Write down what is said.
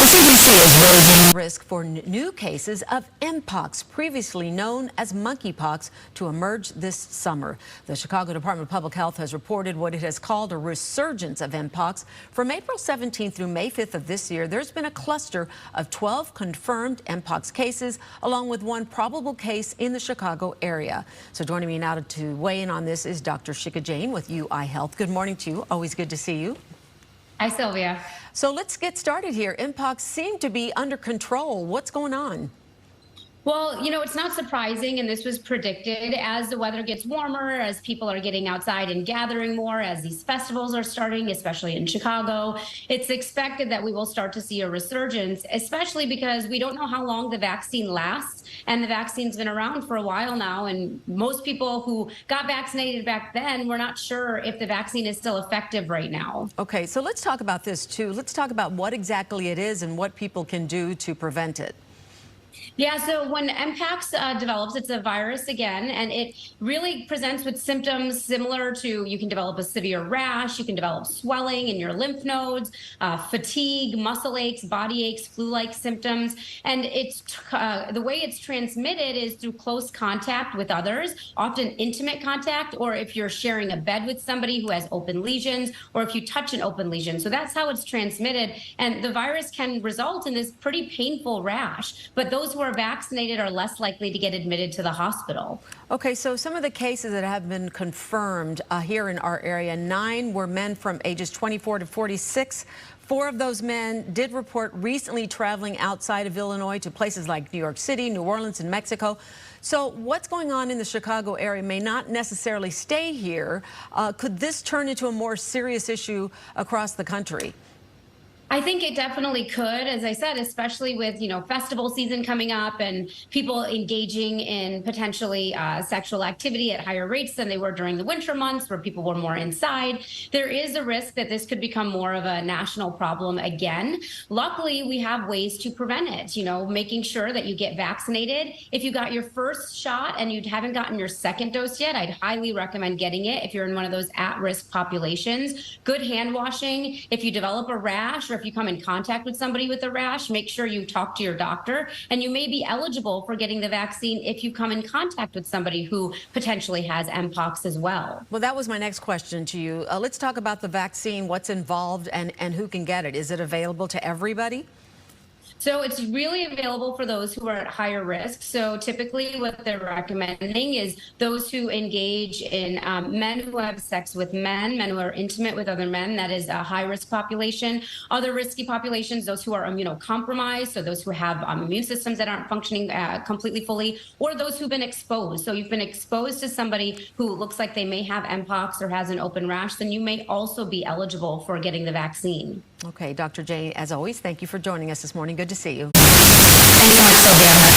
CDC is raising risk for new cases of mpox, previously known as monkeypox, to emerge this summer. The Chicago Department of Public Health has reported what it has called a resurgence of mpox. From April 17th through May 5th of this year, there's been a cluster of 12 confirmed mpox cases, along with one probable case in the Chicago area. So joining me now to weigh in on this is Dr. Shikha Jain with UI Health. Good morning to you. Always good to see you. Hi, Sylvia. So let's get started here. Mpox seemed to be under control. What's going on? Well, it's not surprising, and this was predicted as the weather gets warmer, as people are getting outside and gathering more, as these festivals are starting, especially in Chicago. It's expected that we will start to see a resurgence, especially because we don't know how long the vaccine lasts, and the vaccine's been around for a while now, and most people who got vaccinated back then were not sure if the vaccine is still effective right now. Okay, so let's talk about this too. Let's talk about what exactly it is and what people can do to prevent it. Yeah, so when mpox develops, it's a virus again, and it really presents with symptoms similar to, you can develop a severe rash, you can develop swelling in your lymph nodes, fatigue, muscle aches, body aches, flu-like symptoms. And it's the way it's transmitted is through close contact with others, often intimate contact, or if you're sharing a bed with somebody who has open lesions, or if you touch an open lesion. So that's how it's transmitted. And the virus can result in this pretty painful rash, but those who are vaccinated are less likely to get admitted to the hospital. Okay, so some of the cases that have been confirmed here in our area, 9 were men from ages 24 to 46. 4 of those men did report recently traveling outside of Illinois to places like New York City, New Orleans, and Mexico. So what's going on in the Chicago area may not necessarily stay here. Could this turn into a more serious issue across the country? I think it definitely could, as I said, especially with, festival season coming up and people engaging in potentially sexual activity at higher rates than they were during the winter months where people were more inside. There is a risk that this could become more of a national problem again. Luckily, we have ways to prevent it, making sure that you get vaccinated. If you got your first shot and you haven't gotten your second dose yet, I'd highly recommend getting it if you're in one of those at-risk populations. Good hand washing. If you develop a rash or if you come in contact with somebody with a rash, make sure you talk to your doctor, and you may be eligible for getting the vaccine if you come in contact with somebody who potentially has mpox as well. Well, that was my next question to you. Let's talk about the vaccine, what's involved, and who can get it. Is it available to everybody? So it's really available for those who are at higher risk. So typically what they're recommending is those who engage in men who have sex with men who are intimate with other men. That is a high-risk population. Other risky populations, those who are immunocompromised, so those who have immune systems that aren't functioning completely fully, or those who've been exposed. So you've been exposed to somebody who looks like they may have mpox or has an open rash, then you may also be eligible for getting the vaccine. Okay, Dr. Jain, as always, thank you for joining us this morning. Good to see you. Thanks so much, Sylvia.